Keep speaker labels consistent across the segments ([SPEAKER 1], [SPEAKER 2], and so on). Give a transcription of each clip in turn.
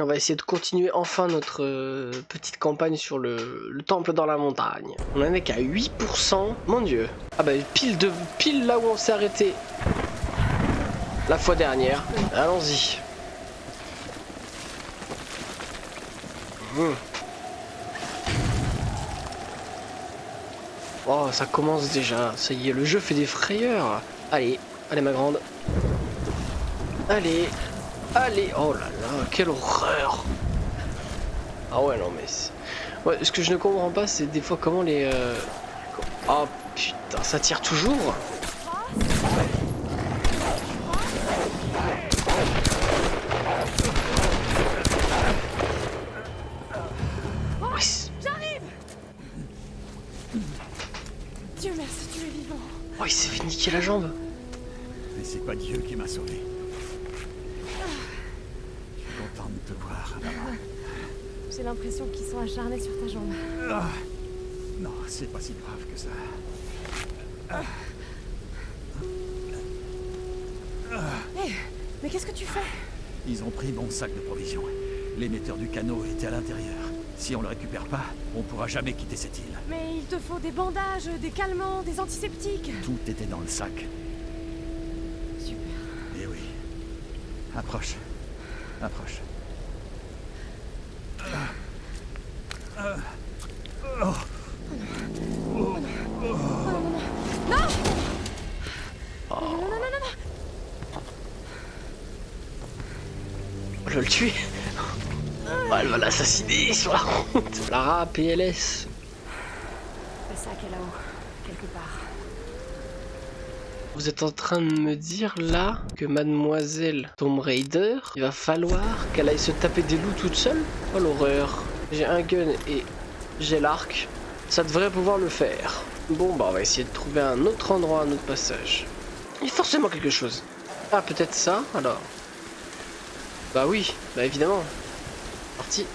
[SPEAKER 1] on va essayer de continuer enfin notre petite campagne sur le temple dans la montagne. On en est qu'à 8%. Mon dieu. Ah bah pile là où on s'est arrêté la fois dernière. Allons-y. Oh, ça commence déjà. Ça y est, le jeu fait des frayeurs. Allez, allez ma grande. Allez, allez. Oh là là, quelle horreur. Ah ouais, non mais... Ouais, ce que je ne comprends pas, c'est des fois comment les... Oh putain, ça tire toujours.
[SPEAKER 2] J'arrive. Dieu merci, tu es vivant.
[SPEAKER 1] Oh, il s'est fait niquer la jambe.
[SPEAKER 3] Mais c'est pas Dieu qui m'a sauvé. Je suis content de te voir.
[SPEAKER 2] J'ai l'impression qu'ils sont acharnés sur ta jambe.
[SPEAKER 3] Non, c'est pas si grave que ça.
[SPEAKER 2] Hé, mais qu'est-ce que tu fais?
[SPEAKER 3] Ils ont pris mon sac de provisions. L'émetteur du canot était à l'intérieur. Si on le récupère pas, on pourra jamais quitter cette île.
[SPEAKER 2] Mais il te faut des bandages, des calmants, des antiseptiques.
[SPEAKER 3] Tout était dans le sac.
[SPEAKER 2] Super.
[SPEAKER 3] Eh oui. Approche. Approche.
[SPEAKER 1] Je vais le tuer. Oh, elle va l'assassiner sur la route. Lara, PLS.
[SPEAKER 2] Le sac est là-haut, quelque part.
[SPEAKER 1] Vous êtes en train de me dire là que mademoiselle Tomb Raider, il va falloir qu'elle aille se taper des loups toute seule? Oh l'horreur. J'ai un gun et j'ai l'arc. Ça devrait pouvoir le faire. Bon bah on va essayer de trouver un autre endroit, un autre passage. Il y a forcément quelque chose. Ah peut-être ça alors. Bah oui, bah évidemment. Parti.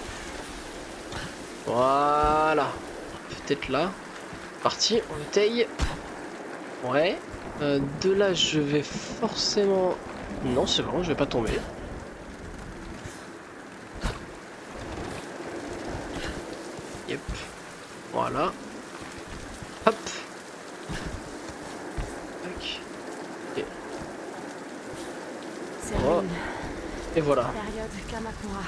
[SPEAKER 1] Voilà. Peut-être là. Parti, on essaye. Ouais. De là, je vais forcément... Non, c'est bon, je vais pas tomber. Yep. Voilà. Hop. Tac. Et...
[SPEAKER 2] C'est
[SPEAKER 1] Oh.
[SPEAKER 2] ruine.
[SPEAKER 1] Et voilà.
[SPEAKER 2] Période Kamakura.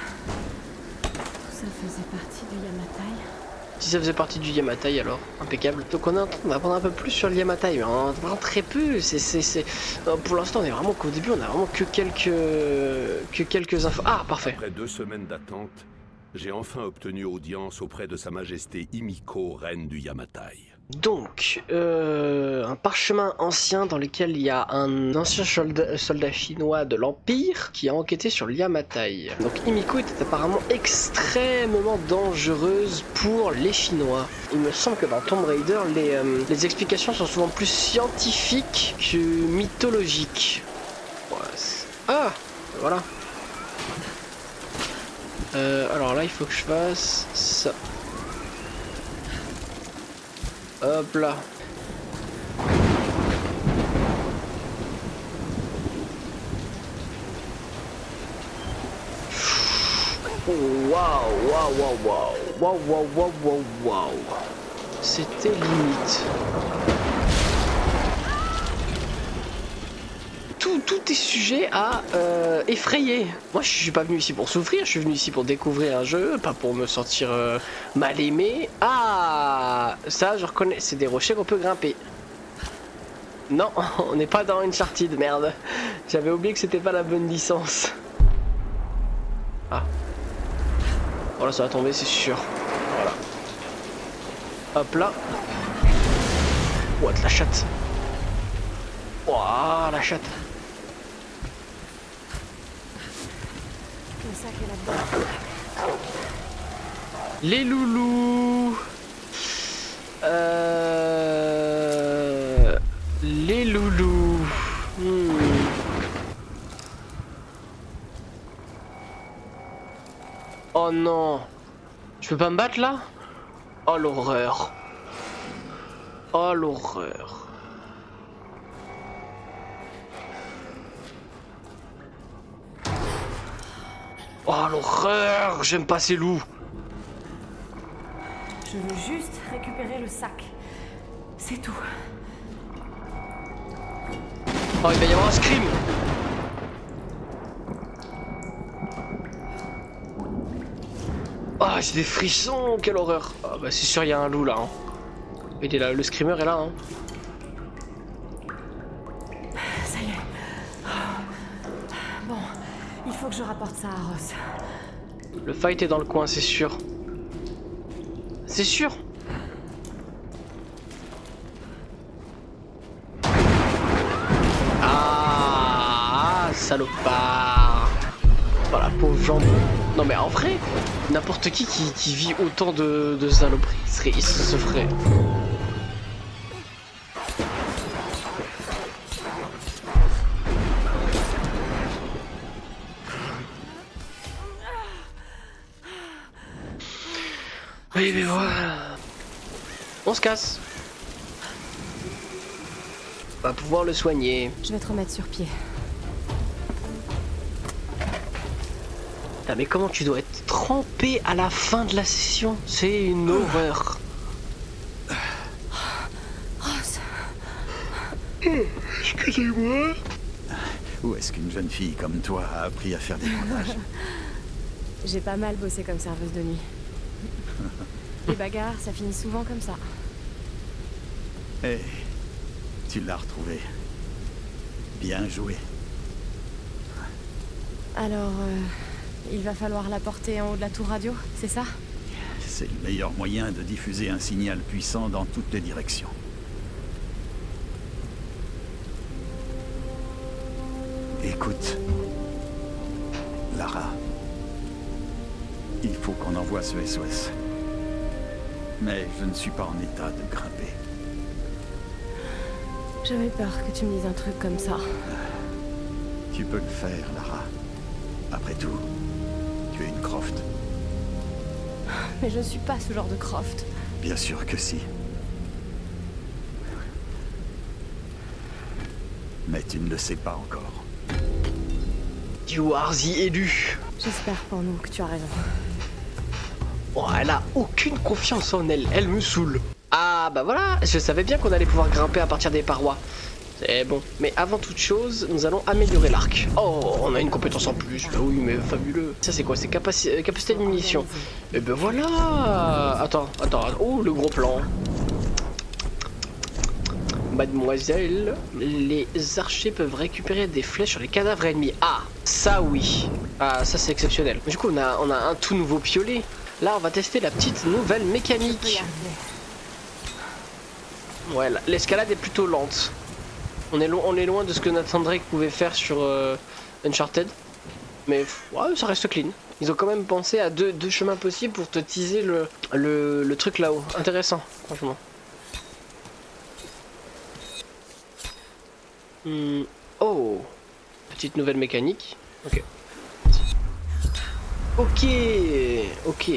[SPEAKER 2] Tout ça faisait partie du Yamatai.
[SPEAKER 1] Si ça faisait partie du Yamatai alors, impeccable. Donc on est en train d'apprendre un peu plus sur le Yamatai, mais on en apprend très peu. Pour l'instant on est vraiment qu'au début, on a vraiment que quelques infos. Ah parfait.
[SPEAKER 4] Après 2 semaines d'attente, j'ai enfin obtenu audience auprès de Sa Majesté Himiko, reine du Yamatai.
[SPEAKER 1] Donc, un parchemin ancien dans lequel il y a un ancien soldat chinois de l'Empire qui a enquêté sur le Yamatai. Donc Himiko était apparemment extrêmement dangereuse pour les Chinois. Il me semble que dans Tomb Raider, les explications sont souvent plus scientifiques que mythologiques. Ouais, ah, voilà. Alors là, il faut que je fasse ça. Hop là. Waouh, waouh, waouh, waouh, waouh, waouh, waouh, waouh, waouh. C'était limite. Tout est sujet à effrayer. Moi je suis pas venu ici pour souffrir, je suis venu ici pour découvrir un jeu, pas pour me sentir mal aimé. Ah, ça je reconnais, c'est des rochers qu'on peut grimper. Non, on n'est pas dans Uncharted, merde. J'avais oublié que c'était pas la bonne licence. Ah. Voilà, ça va tomber, c'est sûr. Voilà. Hop là. What, la chatte. Ouah, la chatte.
[SPEAKER 2] Le sac est là-dedans.
[SPEAKER 1] Les loulous. Les loulous. Oh non. Je peux pas me battre là? Oh l'horreur. Oh l'horreur. Oh l'horreur, j'aime pas ces loups.
[SPEAKER 2] Je veux juste récupérer le sac. C'est tout.
[SPEAKER 1] Oh, il va y avoir un scream. Oh, j'ai des frissons, quelle horreur. Ah bah c'est sûr, il y a un loup là. Hein. Il est là, le screamer est là. Hein.
[SPEAKER 2] Ça y est. Bon, il faut que je rapporte ça à Ross.
[SPEAKER 1] Le fight est dans le coin, c'est sûr. C'est sûr. Ah, salopard. Voilà, pauvre jambon. Non mais en vrai, n'importe qui vit autant de saloperies, il se ferait. Oui mais voilà. On se casse. On va pouvoir le soigner.
[SPEAKER 2] Je vais te remettre sur pied.
[SPEAKER 1] Ah, mais comment tu dois être trempé à la fin de la session? C'est une horreur.
[SPEAKER 2] Ross,
[SPEAKER 1] Excusez-moi.
[SPEAKER 3] Où est-ce qu'une jeune fille comme toi a appris à faire des bandages?
[SPEAKER 2] j'ai pas mal bossé comme serveuse de nuit. Les bagarres, ça finit souvent comme ça.
[SPEAKER 3] Eh, tu l'as retrouvé. Bien joué.
[SPEAKER 2] Alors, il va falloir la porter en haut de la tour radio, c'est ça?
[SPEAKER 3] C'est le meilleur moyen de diffuser un signal puissant dans toutes les directions. Écoute, Lara, il faut qu'on envoie ce SOS. Mais je ne suis pas en état de grimper.
[SPEAKER 2] J'avais peur que tu me dises un truc comme ça.
[SPEAKER 3] Tu peux le faire, Lara. Après tout, tu es une Croft.
[SPEAKER 2] Mais je suis pas ce genre de Croft.
[SPEAKER 3] Bien sûr que si. Mais tu ne le sais pas encore.
[SPEAKER 1] You are the élu.
[SPEAKER 2] J'espère pour nous que tu as raison.
[SPEAKER 1] Oh, elle a aucune confiance en elle, elle me saoule. Ah bah voilà, je savais bien qu'on allait pouvoir grimper à partir des parois. C'est bon, mais avant toute chose, nous allons améliorer l'arc. Oh, on a une compétence en plus, bah oui, mais fabuleux. Ça c'est quoi? C'est capacité de munitions. Et ben voilà. Attends, oh le gros plan. Mademoiselle, les archers peuvent récupérer des flèches sur les cadavres ennemis. Ah, ça oui. Ah, ça c'est exceptionnel. Du coup, on a un tout nouveau piolet. Là, on va tester la petite nouvelle mécanique. Ouais, l'escalade est plutôt lente. On est loin de ce que Nathan Drake pouvait faire sur Uncharted. Mais ouais, ça reste clean. Ils ont quand même pensé à deux chemins possibles pour te teaser le truc là-haut. Intéressant, franchement. Oh, petite nouvelle mécanique. Ok. Ok.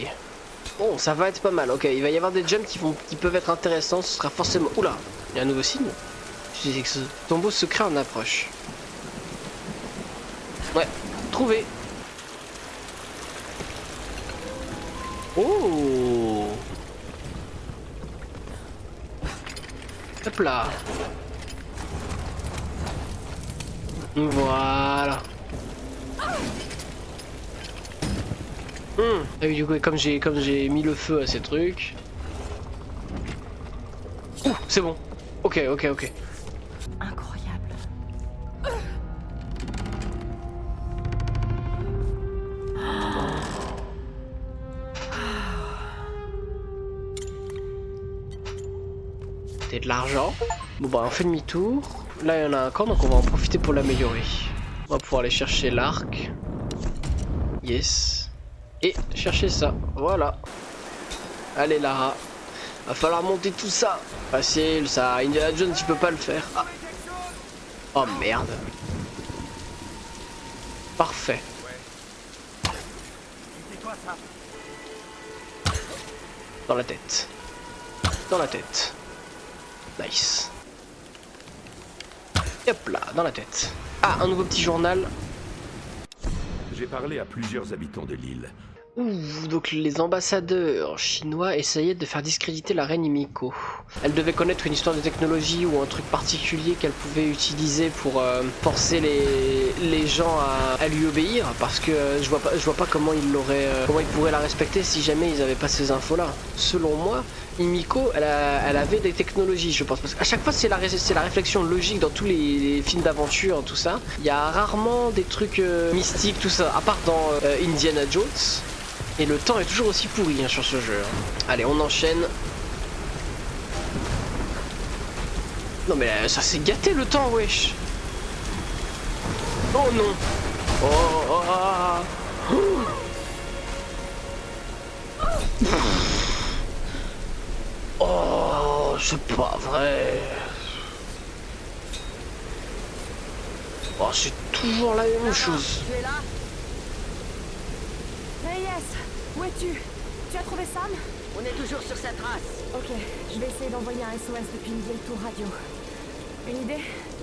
[SPEAKER 1] Bon, ça va être pas mal. Ok, il va y avoir des jumps qui peuvent être intéressants. Ce sera forcément. Oula, il y a un nouveau signe. Je disais que ce tombeau secret en approche. Ouais, trouvé. Oh. Hop là. Voilà. Et du coup, comme j'ai mis le feu à ces trucs. Ouh, c'est bon. Ok.
[SPEAKER 2] Incroyable.
[SPEAKER 1] C'était de l'argent. Bon bah on fait demi-tour. Là il y en a un camp donc on va en profiter pour l'améliorer. On va pouvoir aller chercher l'arc. Yes. Et chercher ça. Voilà. Allez Lara. Va falloir monter tout ça. Facile ça. Indiana Jones tu peux pas le faire. Ah. Oh merde. Parfait. Dans la tête. Dans la tête. Nice. Et hop là, dans la tête. Ah, un nouveau petit journal.
[SPEAKER 4] J'ai parlé à plusieurs habitants de l'île.
[SPEAKER 1] Ouh, donc les ambassadeurs chinois essayaient de faire discréditer la reine Himiko. Elle devait connaître une histoire de technologie ou un truc particulier qu'elle pouvait utiliser pour forcer les gens à lui obéir, parce que je vois pas comment ils pourraient la respecter si jamais ils avaient pas ces infos-là. Selon moi, Himiko, elle avait des technologies, je pense, parce qu'à chaque fois c'est la réflexion logique dans tous les films d'aventure, tout ça. Il y a rarement des trucs mystiques, tout ça, à part dans Indiana Jones. Et le temps est toujours aussi pourri sur ce jeu. Allez, on enchaîne. Non mais ça s'est gâté le temps, wesh. Oh non. Oh, c'est pas vrai. Oh, c'est toujours la même chose.
[SPEAKER 2] Tu es là? Hey Yes, où es-tu? Tu as trouvé Sam?
[SPEAKER 5] On est toujours sur sa trace.
[SPEAKER 2] Ok, je vais essayer d'envoyer un SOS depuis une vieille tour radio. Une idée?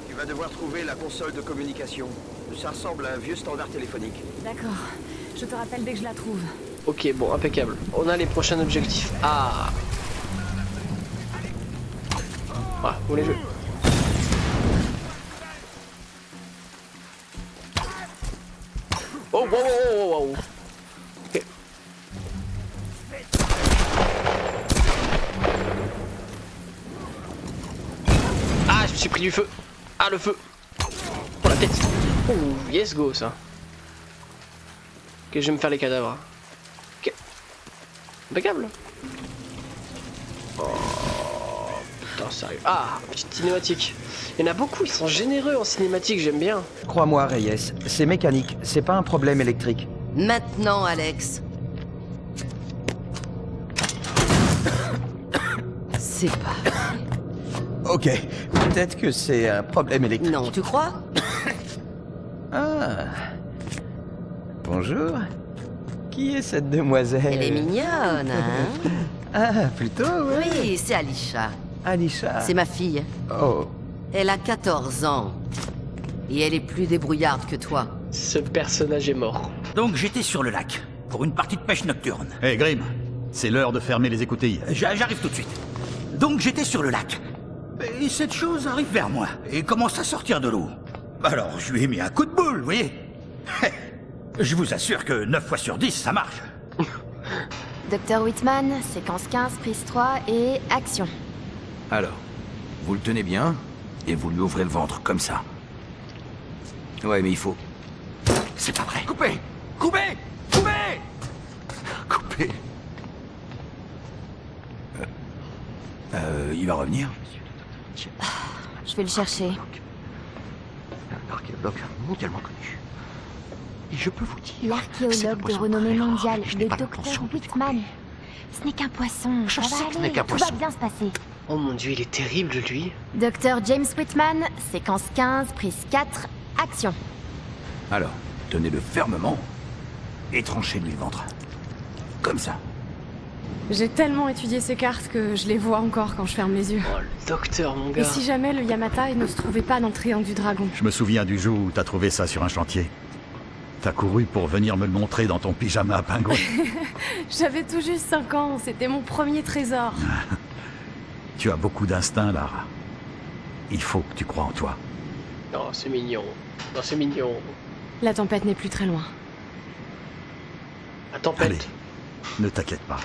[SPEAKER 6] Tu vas devoir trouver la console de communication. Ça ressemble à un vieux standard téléphonique.
[SPEAKER 2] D'accord, je te rappelle dès que je la trouve.
[SPEAKER 1] Ok, bon, impeccable. On a les prochains objectifs. Ah, vous les jouez. Oh, wow. Ok. Ah, je me suis pris du feu. Ah, le feu. Pour la tête. Oh, yes, go, ça. Ok, je vais me faire les cadavres. Ok. Impeccable. Oh, putain, sérieux. Ah, petite cinématique. Il y en a beaucoup, ils sont généreux en cinématique, j'aime bien.
[SPEAKER 7] Crois-moi, Reyes, c'est mécanique, c'est pas un problème électrique.
[SPEAKER 5] Maintenant, Alex. C'est pas...
[SPEAKER 7] Ok, peut-être que c'est un problème électrique.
[SPEAKER 5] Non, tu crois?
[SPEAKER 7] Ah. Bonjour. Qui est cette demoiselle?
[SPEAKER 5] Elle est mignonne, hein?
[SPEAKER 7] Ah, plutôt, oui.
[SPEAKER 5] Oui, c'est Alisha.
[SPEAKER 7] Alisha.
[SPEAKER 5] C'est ma fille.
[SPEAKER 7] Oh.
[SPEAKER 5] Elle a 14 ans. Et elle est plus débrouillarde que toi.
[SPEAKER 1] Ce personnage est mort.
[SPEAKER 3] Donc j'étais sur le lac, pour une partie de pêche nocturne. Hé Grim, c'est l'heure de fermer les écoutilles. J'arrive tout de suite. Donc j'étais sur le lac. Et cette chose arrive vers moi, et commence à sortir de l'eau. Alors je lui ai mis un coup de boule, vous voyez. Je vous assure que 9 fois sur 10, ça marche.
[SPEAKER 8] Dr Whitman, séquence 15, prise 3 et action.
[SPEAKER 9] Alors, vous le tenez bien, et vous lui ouvrez le ventre, comme ça. Ouais, mais il faut...
[SPEAKER 3] C'est pas vrai.
[SPEAKER 9] Coupez!
[SPEAKER 3] Coupez! Coupez!
[SPEAKER 9] Coupez! Il va revenir?
[SPEAKER 8] Je vais le chercher.
[SPEAKER 9] Un archéologue mondialement connu. Et je peux vous dire...
[SPEAKER 8] L'archéologue de renommée mondiale, le Dr Whitman. Ce n'est qu'un poisson,
[SPEAKER 9] Je
[SPEAKER 8] ça
[SPEAKER 9] sais
[SPEAKER 8] va
[SPEAKER 9] que ce n'est
[SPEAKER 8] aller,
[SPEAKER 9] qu'un
[SPEAKER 8] tout va
[SPEAKER 9] poisson.
[SPEAKER 8] bien se passer.
[SPEAKER 1] Oh mon dieu, il est terrible lui.
[SPEAKER 8] Dr James Whitman, séquence 15, prise 4, action.
[SPEAKER 9] Alors, tenez-le fermement, et tranchez-lui le ventre. Comme ça.
[SPEAKER 2] J'ai tellement étudié ces cartes que je les vois encore quand je ferme les yeux.
[SPEAKER 1] Oh, le docteur, mon gars.
[SPEAKER 2] Et si jamais le Yamatai ne se trouvait pas dans le triangle du dragon?
[SPEAKER 3] Je me souviens du jour où t'as trouvé ça sur un chantier. T'as couru pour venir me le montrer dans ton pyjama à pingouin.
[SPEAKER 2] J'avais tout juste 5 ans, c'était mon premier trésor.
[SPEAKER 3] Tu as beaucoup d'instinct, Lara. Il faut que tu crois en toi.
[SPEAKER 1] Non, c'est mignon. Non, c'est mignon.
[SPEAKER 2] La tempête n'est plus très loin.
[SPEAKER 1] La tempête.
[SPEAKER 3] Allez, ne t'inquiète pas.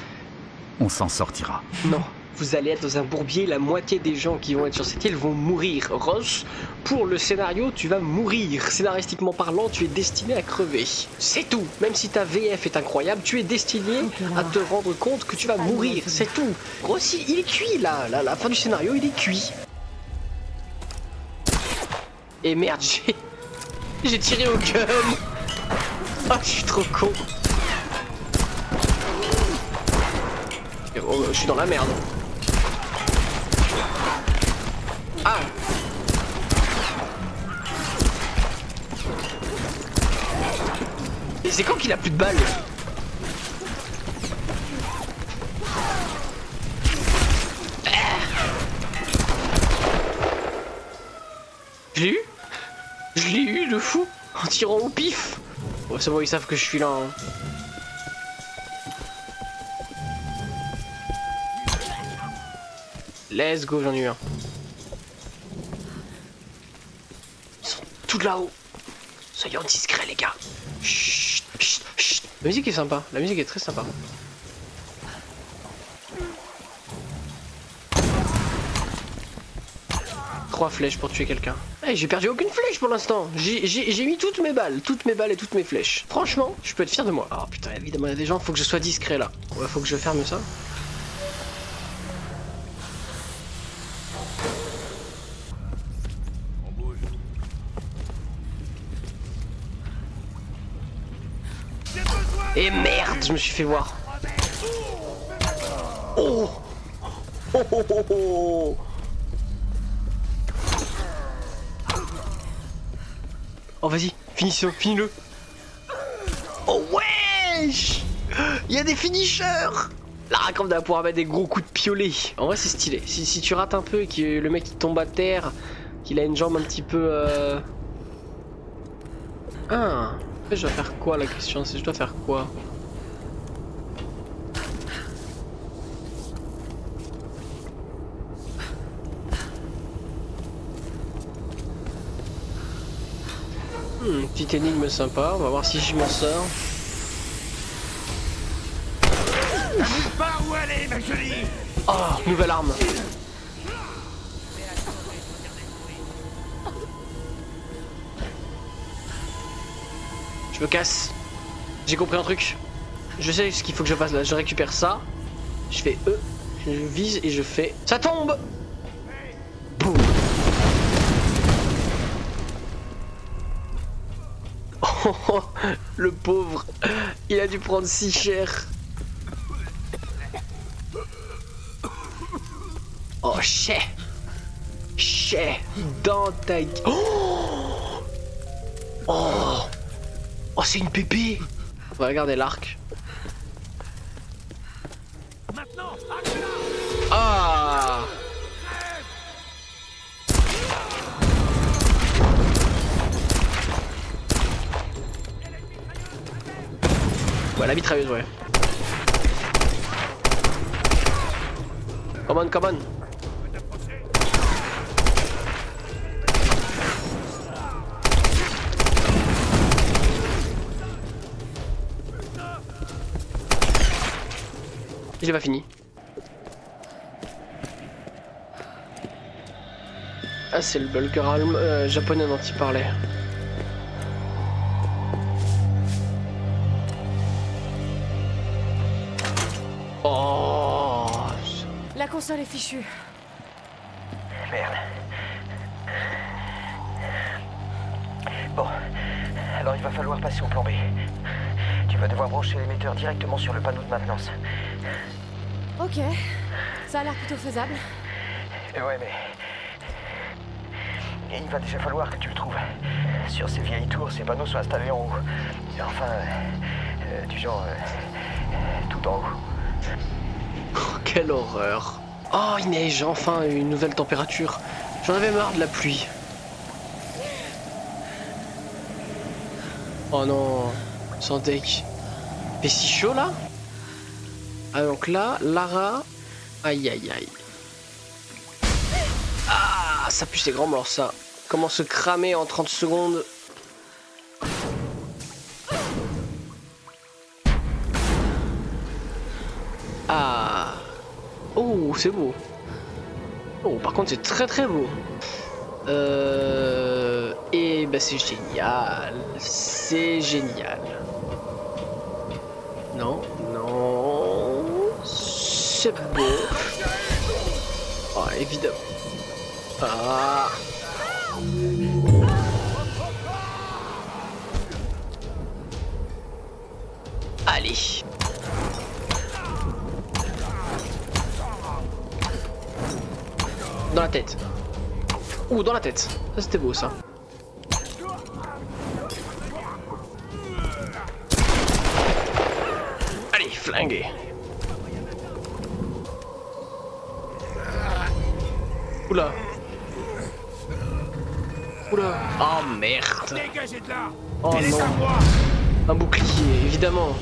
[SPEAKER 3] On s'en sortira.
[SPEAKER 1] Non, vous allez être dans un bourbier, la moitié des gens qui vont être sur cette île vont mourir. Ross, pour le scénario, tu vas mourir. Scénaristiquement parlant, tu es destiné à crever. C'est tout. Même si ta VF est incroyable, tu es destiné à te rendre compte que tu vas mourir. C'est tout. Ross, il est cuit là. La fin du scénario, il est cuit. Et merde, j'ai tiré au gun. Ah, je suis trop con. Oh, je suis dans la merde. Ah. Et c'est quand qu'il a plus de balles? Je l'ai eu? Je l'ai eu, le fou, en tirant au pif. Oh, c'est bon, ils savent que je suis là. Hein. Let's go, j'en ai eu un. Ils sont tous là-haut. Soyons discrets, les gars. Chut, chut, chut. La musique est sympa. La musique est très sympa. Trois flèches pour tuer quelqu'un. Hey, j'ai perdu aucune flèche pour l'instant. J'ai mis toutes mes balles et toutes mes flèches. Franchement, je peux être fier de moi. Oh putain, évidemment, il y a des gens, faut que je sois discret là. Ouais, faut que je ferme ça. Et merde, je me suis fait voir. Oh, oh, oh, oh, oh. Oh vas-y, finis-le. Oh wesh, il y a des finishers. Là, comme on va pouvoir mettre des gros coups de piolet. En vrai, c'est stylé. Si tu rates un peu et que le mec il tombe à terre, qu'il a une jambe un petit peu... Ah, en fait, je dois faire quoi la question? C'est je dois faire quoi? Petite énigme sympa, on va voir si je m'en sors.
[SPEAKER 3] Par où aller, ma jolie?
[SPEAKER 1] Oh, nouvelle arme. Je me casse. J'ai compris un truc. Je sais ce qu'il faut que je fasse là. Je récupère ça. Je fais E. Je vise et je fais... Ça tombe. Boum. Oh, le pauvre. Il a dû prendre si cher. Oh, chais. Chais. Dans ta gueule. Oh. Oh. Oh, c'est une pépé. On va regarder l'arc. Ah. Ouais, la mitrailleuse, ouais. Come on, come on. J'ai pas fini. Ah, c'est le Bulker japonais dont il parlait. Oh.
[SPEAKER 2] La console est fichue.
[SPEAKER 6] Merde. Bon, alors il va falloir passer au plan B. Tu vas devoir brancher l'émetteur directement sur le panneau de maintenance.
[SPEAKER 2] Ok, ça a l'air plutôt faisable.
[SPEAKER 6] Ouais, mais... il va déjà falloir que tu le trouves. Sur ces vieilles tours, ces panneaux sont installés en haut. Enfin, du genre... tout en haut.
[SPEAKER 1] Oh, quelle horreur. Oh, il neige, enfin une nouvelle température. J'en avais marre de la pluie. Oh non, sans deck. Il fait si chaud là? Ah donc là, Lara... Aïe aïe aïe. Ah, ça pue ses grands morts ça. Comment se cramer en 30 secondes? Ah. Oh, c'est beau. Oh, par contre c'est très très beau. Et bah c'est génial. C'est génial. Non, non. C'est beau. Oh, évidemment. Ah. Allez. Dans la tête. Ouh, dans la tête. Ça c'était beau ça. Allez, flingué. Oula. Oula. Oh merde.
[SPEAKER 3] Dégagez de là.
[SPEAKER 1] Oh non. Un bouclier, évidemment.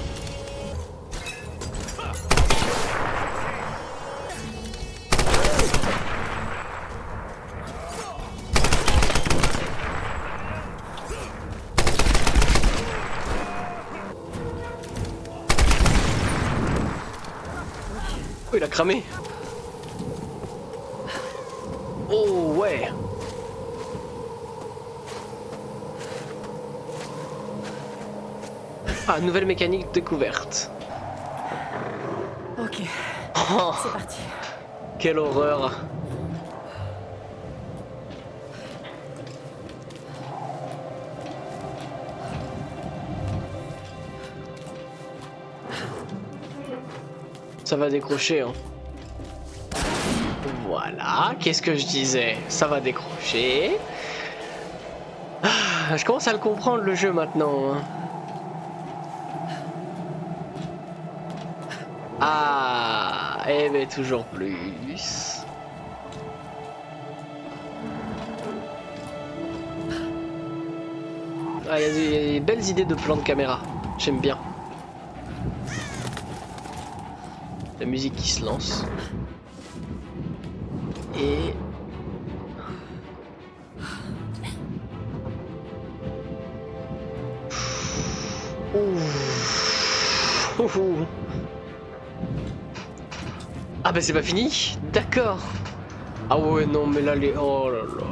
[SPEAKER 1] Oh, il a cramé. Oh ouais. Ah, nouvelle mécanique découverte.
[SPEAKER 2] Ok,
[SPEAKER 1] Oh,
[SPEAKER 2] c'est parti.
[SPEAKER 1] quelle horreur. Ça va décrocher, hein. Voilà, qu'est-ce que je disais? Ça va décrocher. Ah, je commence à le comprendre le jeu maintenant, hein. Ah, eh ben toujours plus. Ah, il y a des belles idées de plan de caméra. J'aime bien. La musique qui se lance. Et... Ouh. Ouh. Ah bah c'est pas fini? D'accord. Ah ouais non mais là les... Oh là là.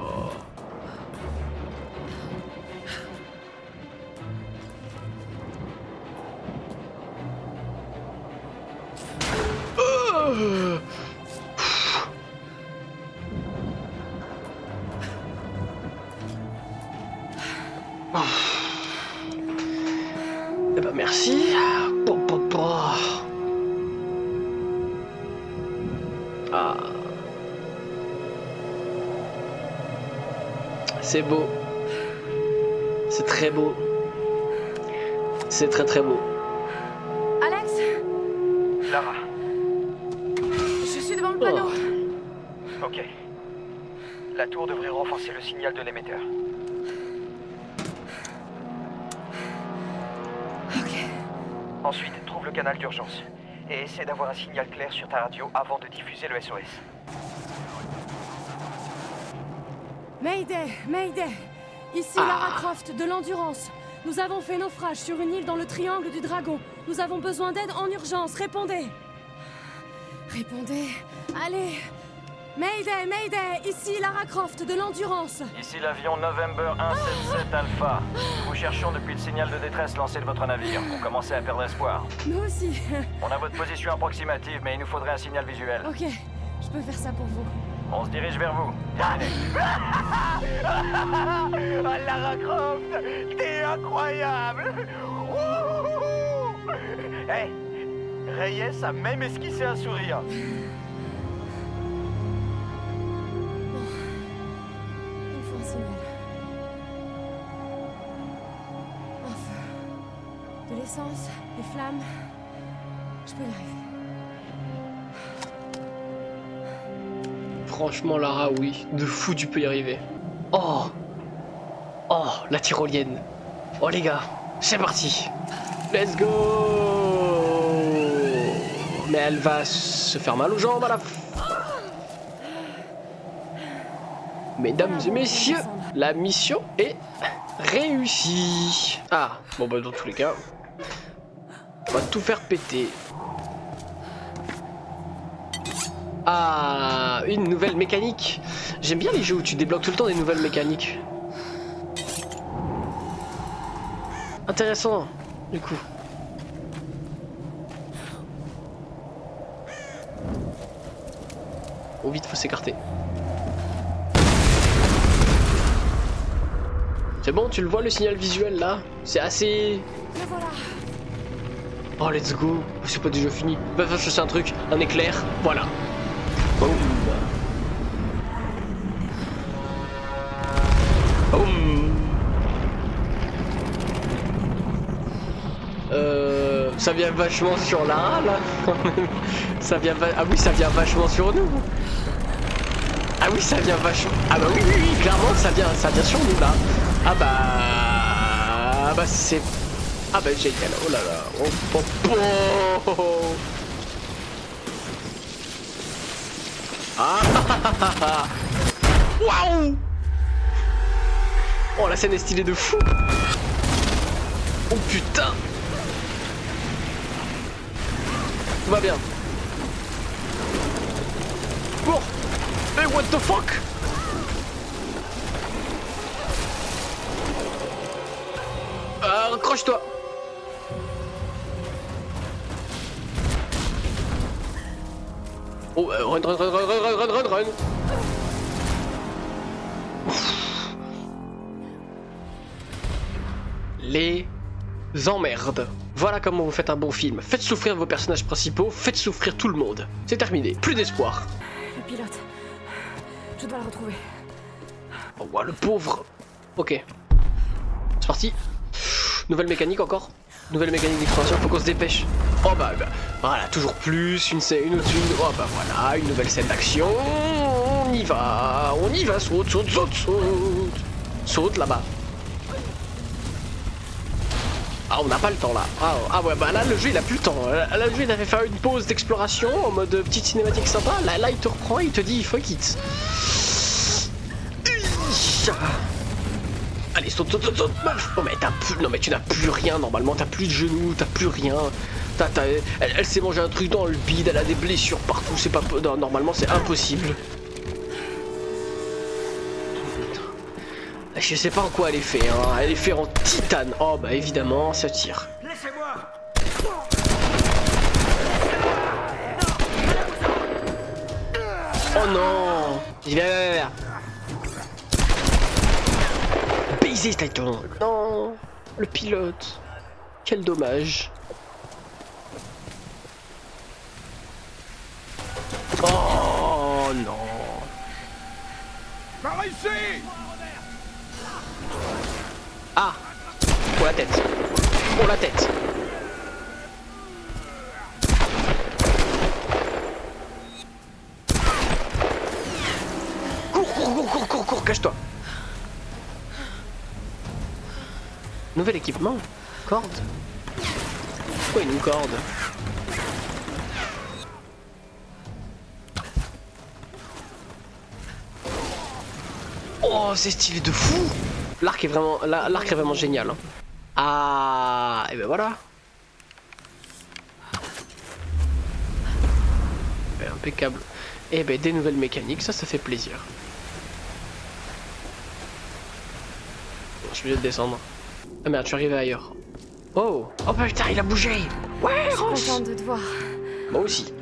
[SPEAKER 1] Eh ben merci. Ah. C'est beau. C'est très beau. C'est très très beau.
[SPEAKER 2] Alex,
[SPEAKER 6] Lara,
[SPEAKER 2] je suis devant le panneau.
[SPEAKER 6] ok. La tour devrait renforcer le signal de l'émetteur.
[SPEAKER 2] Ok.
[SPEAKER 6] Ensuite, trouve le canal d'urgence. Et essaie d'avoir un signal clair sur ta radio avant de diffuser le SOS.
[SPEAKER 2] Mayday, Mayday. Ici Lara Croft de l'Endurance. Nous avons fait naufrage sur une île dans le triangle du dragon. Nous avons besoin d'aide en urgence. Répondez. Répondez. Allez. Mayday, Mayday. Ici Lara Croft de l'Endurance.
[SPEAKER 6] Ici l'avion November 177 Alpha. Nous vous cherchons depuis le signal de détresse lancé de votre navire. On commençait à perdre espoir.
[SPEAKER 2] Nous aussi.
[SPEAKER 6] On a votre position approximative, mais il nous faudrait un signal visuel.
[SPEAKER 2] Ok, je peux faire ça pour vous.
[SPEAKER 6] On se dirige vers vous. Terminé. Lara Croft, t'es incroyable. Hey, Reyes a même esquissé un sourire.
[SPEAKER 2] Il faut un signal. Un feu. De l'essence, des flammes. Je peux y arriver.
[SPEAKER 1] Franchement Lara oui, de fou tu peux y arriver. Oh. Oh, la tyrolienne. Oh les gars, c'est parti. Let's go. Mais elle va se faire mal aux jambes à la fin. Mesdames et messieurs, la mission est réussie. Ah, bon bah dans tous les cas, on va tout faire péter. Ah, une nouvelle mécanique. J'aime bien les jeux où tu débloques tout le temps des nouvelles mécaniques. Intéressant, du coup. Oh vite, faut s'écarter. C'est bon, tu le vois le signal visuel là? C'est assez...
[SPEAKER 2] Le voilà.
[SPEAKER 1] Oh let's go. C'est pas déjà fini. Va faire chercher un truc, un éclair, voilà. Boum. Boum. Ça vient vachement sur Lara là. Ça vient ah oui, ça vient vachement sur nous. Ah oui, ça vient vachement. Ah bah oui, oui, oui, clairement ça vient sur nous là. Ah bah c'est. Ah bah génial, oh là là. Oh, oh, oh. Ah waouh. Oh la scène est stylée de fou. Oh putain. Tout va bien. Cours. Hey what the fuck. Accroche-toi. Oh, run. Les emmerdes. Voilà comment vous faites un bon film. Faites souffrir vos personnages principaux, faites souffrir tout le monde. C'est terminé, plus d'espoir.
[SPEAKER 2] Le pilote. Je dois le retrouver.
[SPEAKER 1] Oh, ouais, le pauvre. Ok. C'est parti. Nouvelle mécanique encore. Nouvelle mécanique d'exploration, faut qu'on se dépêche. Oh bah voilà, toujours plus, une. Oh bah voilà, une nouvelle scène d'action. On y va, saute. Saute là-bas. Ah on n'a pas le temps là. Ah ouais bah là le jeu il a plus le temps. Là le jeu il avait fait une pause d'exploration en mode petite cinématique sympa. Là il te reprend, il te dit il faut quitte. Allez saute. Oh mais t'as plus. Non mais tu n'as plus rien normalement, t'as plus de genoux, t'as plus rien. Elle s'est mangé un truc dans le bide, elle a des blessures partout, c'est pas. Non, normalement c'est impossible. Je sais pas en quoi elle est faite, hein. Elle est faite en titane. Oh bah évidemment, ça tire.
[SPEAKER 3] Laissez-moi.
[SPEAKER 1] Oh non. Viens. Baiser Titan. Non. Le pilote. Quel dommage. Oh non.
[SPEAKER 3] Pas réussi.
[SPEAKER 1] Ah. Pour la tête. Pour la tête. Cours, cache-toi. Nouvel équipement. Corde. Pourquoi une corde? Oh, c'est stylé de fou. L'arc est vraiment génial. Hein. Ah, et ben voilà. Ben, impeccable. Et ben des nouvelles mécaniques, ça fait plaisir. Bon, je suis obligé de descendre. Ah merde, je suis arrivé ailleurs. Oh putain, il a bougé. Ouais,
[SPEAKER 2] je suis contente de te voir.
[SPEAKER 1] Moi aussi.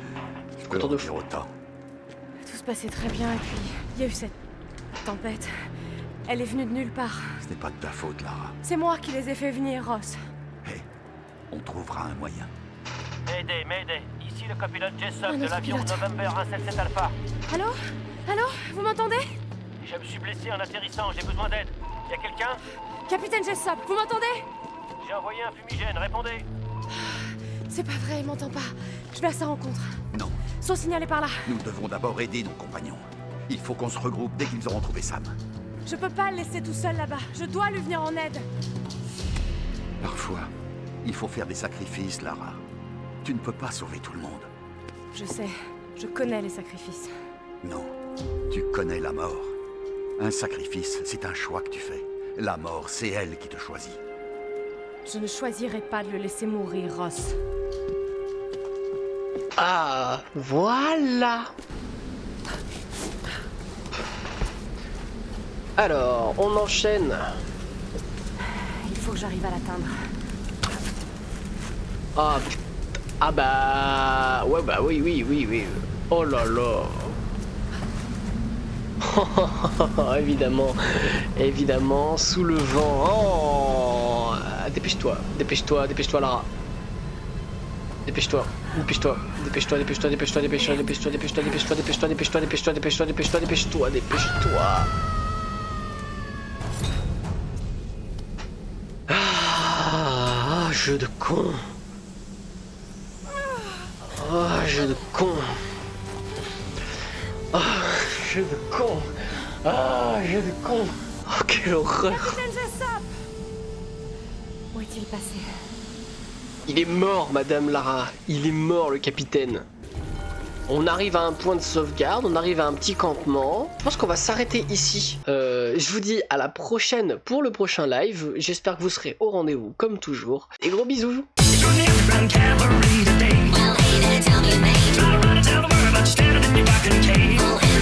[SPEAKER 1] Je suis content de fou.
[SPEAKER 2] Tout se passait très bien et puis il y a eu cette tempête. Elle est venue de nulle part.
[SPEAKER 3] Ce n'est pas de ta faute, Lara.
[SPEAKER 2] C'est moi qui les ai fait venir, Ross.
[SPEAKER 3] Hé, on trouvera un moyen.
[SPEAKER 6] Mayday, ici le copilote Jessup de l'avion November 177 Alpha.
[SPEAKER 2] Allô, vous m'entendez?
[SPEAKER 6] Je me suis blessé en atterrissant, j'ai besoin d'aide. Y a quelqu'un?
[SPEAKER 2] Capitaine Jessup, vous m'entendez?
[SPEAKER 6] J'ai envoyé un fumigène, répondez.
[SPEAKER 2] C'est pas vrai, il m'entend pas. Je vais à sa rencontre.
[SPEAKER 3] Non.
[SPEAKER 2] Son signal est par là.
[SPEAKER 3] Nous devons d'abord aider nos compagnons. Il faut qu'on se regroupe dès qu'ils auront trouvé Sam.
[SPEAKER 2] Je peux pas le laisser tout seul là-bas. Je dois lui venir en aide.
[SPEAKER 3] Parfois, il faut faire des sacrifices, Lara. Tu ne peux pas sauver tout le monde.
[SPEAKER 2] Je sais. Je connais les sacrifices.
[SPEAKER 3] Non. Tu connais la mort. Un sacrifice, c'est un choix que tu fais. La mort, c'est elle qui te choisit.
[SPEAKER 2] Je ne choisirai pas de le laisser mourir, Ross.
[SPEAKER 1] Ah, voilà. Alors, on enchaîne.
[SPEAKER 2] Il faut que j'arrive à l'atteindre.
[SPEAKER 1] Ah, ah bah... Ouais, bah oui. Oh là là. Évidemment, sous le vent. Oh. Dépêche-toi, Lara. Dépêche-toi. Ah, jeu de con. Oh, jeu de con. Oh, quelle horreur.
[SPEAKER 2] Capitaine Jessup! Où est-il passé?
[SPEAKER 1] Il est mort, Madame Lara. Il est mort, le capitaine. On arrive à un point de sauvegarde, on arrive à un petit campement. Je pense qu'on va s'arrêter ici. Je vous dis à la prochaine pour le prochain live. J'espère que vous serez au rendez-vous comme toujours. Et gros bisous.
[SPEAKER 10] Well, hey, tell me, mate. Tell the world about you standing in your back and cave.